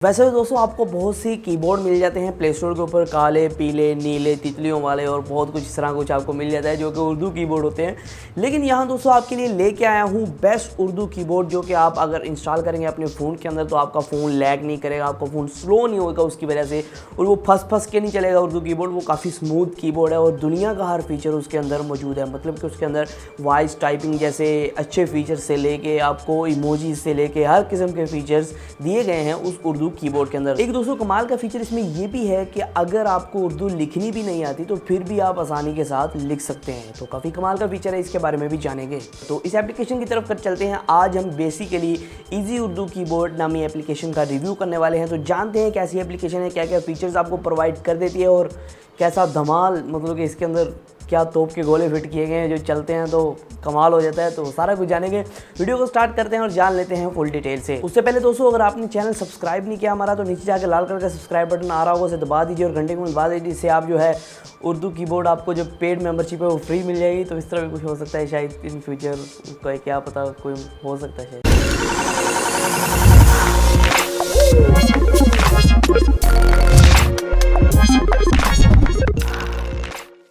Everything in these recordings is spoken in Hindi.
वैसे तो दोस्तों आपको बहुत सी कीबोर्ड मिल जाते हैं प्ले स्टोर के ऊपर, काले, पीले, नीले, तितलियों वाले और बहुत कुछ इस तरह कुछ आपको मिल जाता है जो कि उर्दू कीबोर्ड होते हैं। लेकिन यहाँ दोस्तों आपके लिए लेके आया हूँ बेस्ट उर्दू कीबोर्ड, जो कि आप अगर इंस्टॉल करेंगे अपने फ़ोन के अंदर तो आपका फ़ोन लैग नहीं करेगा, आपका फ़ोन स्लो नहीं होगा उसकी वजह से, और वो फंस के नहीं चलेगा उर्दू कीबोर्ड। वो काफ़ी स्मूथ कीबोर्ड है और दुनिया का हर फीचर उसके अंदर मौजूद है। मतलब कि उसके अंदर वॉइस टाइपिंग जैसे अच्छे फीचर्स से लेके आपको इमोजीज से लेके हर किस्म के फीचर्स दिए गए हैं उस उर्दू कीबोर्ड के अंदर। एक दोस्तों कमाल का फीचर इसमें ये भी है कि अगर आपको उर्दू लिखनी भी नहीं आती तो फिर भी आप आसानी के साथ लिख सकते हैं। तो काफ़ी कमाल का फीचर है, इसके बारे में भी जानेंगे। तो इस एप्लीकेशन की तरफ कर चलते हैं। आज हम बेसिकली इजी उर्दू कीबोर्ड नामी एप्लीकेशन का रिव्यू करने वाले हैं। तो जानते हैं कैसी एप्लीकेशन है, क्या क्या फीचर्स आपको प्रोवाइड कर देती है और कैसा धमाल, मतलब कि इसके अंदर क्या तोप के गोले फिट किए गए हैं जो चलते हैं तो कमाल हो जाता है। तो सारा कुछ जानेंगे। वीडियो को स्टार्ट करते हैं और जान लेते हैं फुल डिटेल से। उससे पहले दोस्तों अगर आपने चैनल सब्सक्राइब नहीं किया हमारा तो नीचे जाकर लाल कलर का सब्सक्राइब बटन आ रहा होगा, उसे दबा दीजिए और घंटे को दबा दीजिए। इससे आप जो है उर्दू कीबोर्ड आपको जो पेड मेंबरशिप है वो फ्री मिल जाएगी। तो इस तरह भी कुछ हो सकता है शायद इन फ्यूचर, कोई क्या पता, कोई हो सकता है शायद।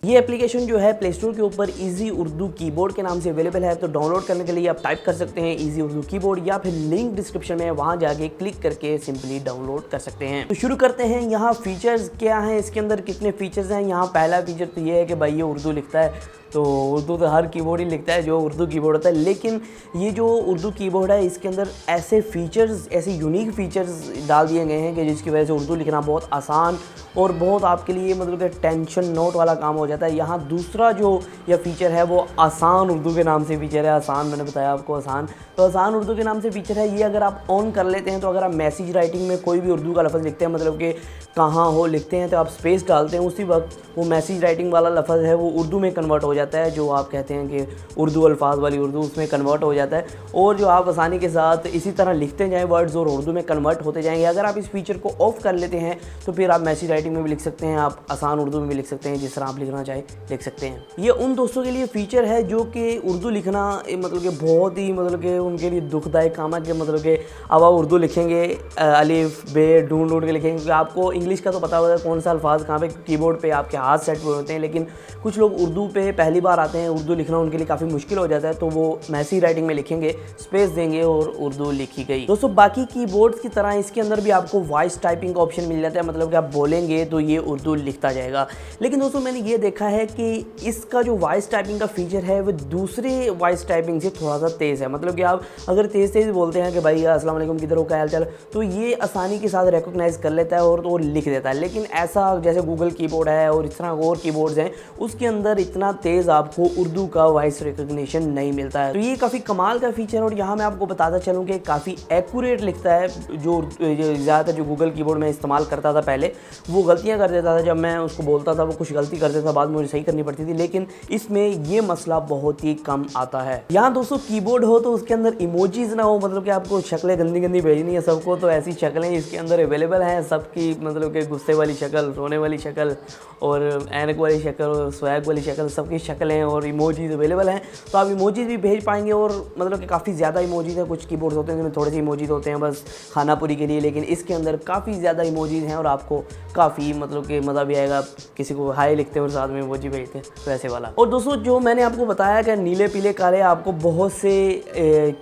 ये एप्लीकेशन जो है प्ले स्टोर के ऊपर इजी उर्दू कीबोर्ड के नाम से अवेलेबल है। तो डाउनलोड करने के लिए आप टाइप कर सकते हैं इजी उर्दू कीबोर्ड, या फिर लिंक डिस्क्रिप्शन में वहां जाके क्लिक करके सिंपली डाउनलोड कर सकते हैं। तो शुरू करते हैं। यहाँ फीचर्स क्या हैं, इसके अंदर कितने फीचर्स हैं। यहाँ पहला फीचर तो ये है कि भाई ये उर्दू लिखता है। तो उर्दू तो हर कीबोर्ड ही लिखता है जो उर्दू कीबोर्ड होता है, लेकिन ये जो उर्दू कीबोर्ड है इसके अंदर ऐसे फीचर्स, ऐसे यूनिक फीचर्स डाल दिए गए हैं कि जिसकी वजह से उर्दू लिखना बहुत आसान और बहुत आपके लिए मतलब कि टेंशन नोट वाला काम हो जाता है। यहाँ दूसरा जो यह फीचर है वो आसान उर्दू के नाम से फीचर है। आसान, मैंने बताया आपको आसान, तो आसान उर्दू के नाम से फीचर है। ये अगर आप ऑन कर लेते हैं तो अगर आप मैसेज राइटिंग में कोई भी उर्दू का लफ्ज़ लिखते हैं, मतलब कि कहाँ हो लिखते हैं तो आप स्पेस डालते हैं, उसी वक्त वो मैसेज राइटिंग वाला लफ्ज़ है वो उर्दू में कन्वर्ट हो जाता है। जो आप कहते हैं कि उर्दू अल्फाज वाली उर्दू, उसमें कन्वर्ट हो जाता है और जो आप आसानी के साथ इसी तरह लिखते जाएँ वर्ड्स और उर्दू में कन्वर्ट होते जाएंगे। अगर आप इस फीचर को ऑफ कर लेते हैं तो फिर आप मैसेज राइटिंग में भी लिख सकते हैं, आप आसान उर्दू में भी लिख सकते हैं, जिस तरह आप लिखना चाहें लिख सकते हैं। ये उन दोस्तों के लिए फ़ीचर है जो कि उर्दू लिखना मतलब कि बहुत ही मतलब कि उनके लिए दुखदायक काम है कि मतलब कि अब आप उर्दू लिखेंगे अलिफ बे ढूंढ के लिखेंगे, क्योंकि आपको इंग्लिश का तो पता होगा कौन सा अल्फाज कहाँ पे कीबोर्ड पे आपके हाथ सेट हुए होते हैं, लेकिन कुछ लोग उर्दू पे पहली बार आते हैं, उर्दू लिखना उनके लिए काफ़ी मुश्किल हो जाता है। तो वो मैसेज राइटिंग में लिखेंगे, स्पेस देंगे और उर्दू लिखी गई। दोस्तों बाकी कीबोर्ड्स की तरह इसके अंदर भी आपको वॉइस टाइपिंग का ऑप्शन मिल जाता है, मतलब कि आप बोलेंगे तो ये उर्दू लिखता जाएगा। लेकिन दोस्तों मैंने ये देखा है कि इसका जो वॉइस टाइपिंग का फीचर है वो दूसरे वॉइस टाइपिंग से थोड़ा सा तेज़ है। मतलब कि आप अगर तेज़ बोलते हैं कि भाई अस्सलाम वालेकुम किधर हो, क्या हाल चाल, तो ये आसानी के साथ रिकॉग्नाइज कर लेता है और तो लिख देता है। लेकिन ऐसा जैसे गूगल कीबोर्ड है और इस तरह और कीबोर्ड्स हैं उसके अंदर इतना तेज़ आपको उर्दू का वॉइस रिकॉग्निशन नहीं मिलता है। तो ये काफ़ी कमाल का फीचर है और यहाँ मैं आपको बताता चलूँ कि काफ़ी एक्यूरेट लिखता है। जो ज़्यादातर जो गूगल कीबोर्ड में इस्तेमाल करता था पहले वो गलतियाँ कर देता था, जब मैं उसको बोलता था वो कुछ गलती कर देता था, बाद में मुझे सही करनी पड़ती थी। लेकिन इसमें ये मसला बहुत ही कम आता है। यहाँ दोस्तों कीबोर्ड हो तो उसके अंदर इमोजीज ना हो, मतलब कि आपको शक्लें गंदी गंदी भेजनी है सबको, तो ऐसी शक्लें इसके अंदर अवेलेबल हैं सबकी, मतलब कि गुस्से वाली शक्ल, रोने वाली शक्ल और ऐनक वाली शक्ल और स्वैग वाली शक्ल, सबकी शक्लें और इमोजीज अवेलेबल हैं। तो आप इमोजीज भी भेज पाएंगे और मतलब कि काफ़ी ज़्यादा इमोजीज हैं। कुछ कीबोर्ड्स होते हैं जिनमें थोड़े से इमोजीज होते हैं बस खानापुरी के लिए, लेकिन इसके अंदर काफ़ी ज़्यादा इमोजीज हैं और आपको काफ़ी मतलब कि मज़ा भी आएगा। किसी को हाई लिखते हैं और साथ में इमोजी भेजते हैं, तो ऐसे वाला। और दोस्तों जो मैंने आपको बताया कि नीले पीले काले आपको बहुत से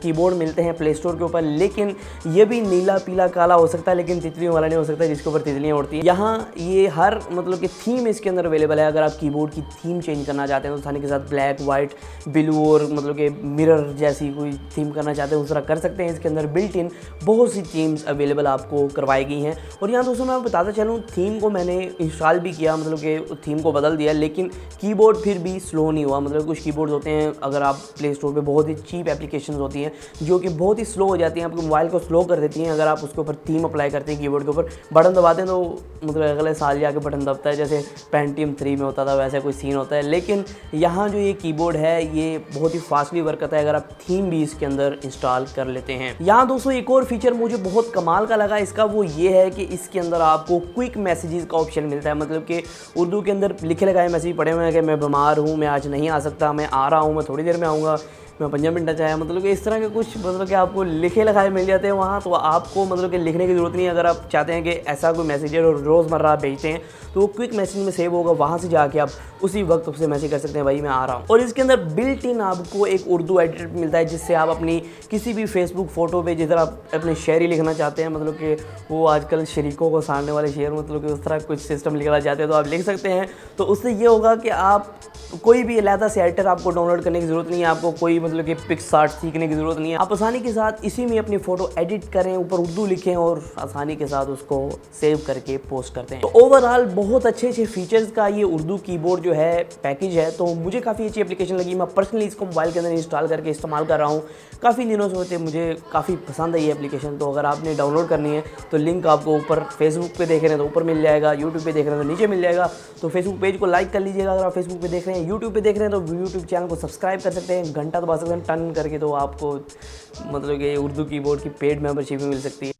कीबोर्ड मिलते हैं प्ले स्टोर के ऊपर, लेकिन ये भी नीला पीला काला हो सकता है लेकिन तितलियों वाला नहीं हो सकता जिसके ऊपर तितलियाँ उड़ती हैं। यहाँ ये हर मतलब कि थीम इसके अंदर अवेलेबल है। अगर आप कीबोर्ड की थीम चेंज करना चाहते हैं तो आसानी के साथ ब्लैक वाइट ब्लू और मतलब कि मिरर जैसी कोई थीम करना चाहते हैं उस तरह कर सकते हैं। इसके अंदर बिल्ट इन बहुत सी थीम्स अवेलेबल आपको करवाई गई हैं। और यहाँ दोस्तों मैं बताता चलूँ थीम को मैंने इंस्टॉल भी किया, मतलब कि थीम को बदल दिया, लेकिन कीबोर्ड फिर भी स्लो नहीं हुआ। मतलब कुछ कीबोर्ड होते हैं अगर आप प्ले स्टोर पे बहुत ही चीप एप्लीकेशंस होती हैं जो कि बहुत ही स्लो हो जाती हैं, आपके मोबाइल को स्लो कर देती हैं। अगर आप उसके ऊपर थीम अप्लाई करते हैं कीबोर्ड के ऊपर, बटन दबाते हैं तो मतलब अगले साल जाके बटन दबता है, जैसे पेंटियम 3 में होता था वैसे कोई सीन होता है। लेकिन यहाँ जो ये कीबोर्ड है ये बहुत ही फास्टली वर्क करता है अगर आप थीम भी इसके अंदर इंस्टॉल कर लेते हैं। यहाँ दोस्तों एक और फीचर मुझे बहुत कमाल का लगा इसका, वो ये है कि इसके अंदर आपको क्विक मैसेजेस का ऑप्शन मिलता है। मतलब कि उर्दू के अंदर लिखे लगाए मैसेज पड़े हुए हैं कि मैं बीमार हूँ, मैं आज नहीं आ सकता, मैं आ रहा हूँ, मैं थोड़ी देर में आऊँगा, मैं पंजाब में टच आया, मतलब कि इस तरह के कुछ मतलब कि आपको लिखे लिखाए मिल जाते हैं वहाँ। तो आपको मतलब कि लिखने की ज़रूरत नहीं है। अगर आप चाहते हैं कि ऐसा कोई मैसेज है और रोज़मर्रा आप भेजते हैं तो वो क्विक मैसेज में सेव होगा, वहाँ से जाके आप उसी वक्त उससे मैसेज कर सकते हैं भाई मैं आ रहा हूँ। और इसके अंदर बिल्ट इन आपको एक उर्दू एडिटर मिलता है, जिससे आप अपनी किसी भी फेसबुक फ़ोटो पे जिधर आप अपने शेयरी लिखना चाहते हैं, मतलब कि वो आजकल शरीकों को साड़ने वाले शेयर, मतलब कि उस तरह कुछ सिस्टम लिखना चाहते हैं तो आप लिख सकते हैं। तो उससे ये होगा कि आप कोई भी अलहदा से एडिटर आपको डाउनलोड करने की ज़रूरत नहीं है, आपको कोई मतलब कि पिक्सआर्ट सीखने की ज़रूरत नहीं है। आप आसानी के साथ इसी में अपनी फ़ोटो एडिट करें, ऊपर उर्दू लिखें और आसानी के साथ उसको सेव करके पोस्ट करते हैं। तो ओवरऑल बहुत अच्छे अच्छे फीचर्स का ये उर्दू कीबोर्ड जो है पैकेज है, तो मुझे काफ़ी अच्छी एप्लीकेशन लगी। मैं पर्सनली इसको मोबाइल के अंदर इंस्टॉल करके इस्तेमाल कर रहा हूँ, काफ़ी दिनों से होते मुझे काफ़ी पसंद आई ये एप्लीकेशन। तो अगर आपने डाउनलोड करनी है तो लिंक आपको ऊपर फेसबुक पे देख रहे हैं तो ऊपर मिल जाएगा, यूट्यूब पे देख रहे हैं तो नीचे मिल जाएगा। तो फेसबुक पेज को लाइक कर लीजिएगा अगर आप फेसबुक पे देख रहे हैं। यूट्यूब पे देख रहे हैं तो यूट्यूब चैनल को सब्सक्राइब कर सकते हैं, घंटा दबा सकते हैं टन करके, तो आपको मतलब कि उर्दू कीबोर्ड की पेड मेंबरशिप भी मिल सकती है।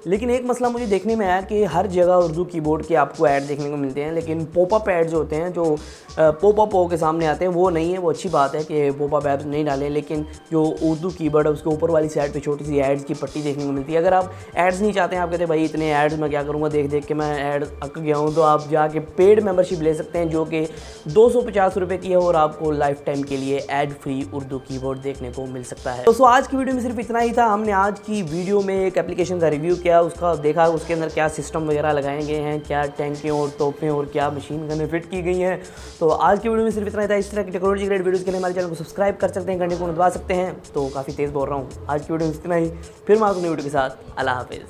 लेकिन एक मसला मुझे देखने में आया कि हर जगह उर्दू कीबोर्ड के आपको ऐड देखने को मिलते हैं, लेकिन पॉपअप ऐड जो होते हैं, जो पॉपअप हो के सामने आते हैं, वो नहीं है। वो अच्छी बात है कि पॉपअप ऐप्स नहीं डालें, लेकिन जो उर्दू कीबोर्ड है उसके ऊपर वाली साइड पे छोटी सी ऐड्स की पट्टी देखने को मिलती है। अगर आप ऐड्स नहीं चाहते हैं, आप कहते हैं भाई इतने ऐड्स मैं क्या करूँगा, देख देख के मैं ऐड अक गया हूँ, तो आप जाके पेड मेंबरशिप ले सकते हैं जो कि 250 रुपये की है और आपको लाइफ टाइम के लिए ऐड फ्री उर्दू कीबोर्ड देखने को मिल सकता है। तो आज की वीडियो में सिर्फ इतना ही था। हमने आज की वीडियो में एक एप्लीकेशन का रिव्यू किया, उसका देखा उसके अंदर क्या सिस्टम वगैरह लगाए गए हैं, क्या टैंकें और तोपें और क्या मशीन गनें फिट की गई हैं। तो आज की वीडियो में सिर्फ इतना ही था। इस तरह की टेक्नोलॉजी ग्रेड वीडियोस के लिए हमारे चैनल को सब्सक्राइब कर सकते हैं, घंटे को दबा सकते हैं। तो काफ़ी तेज़ बोल रहा हूँ। आज की वीडियो में इतना ही, फिर मैं आपको नई वीडियो के साथ। अल्लाह हाफिज़।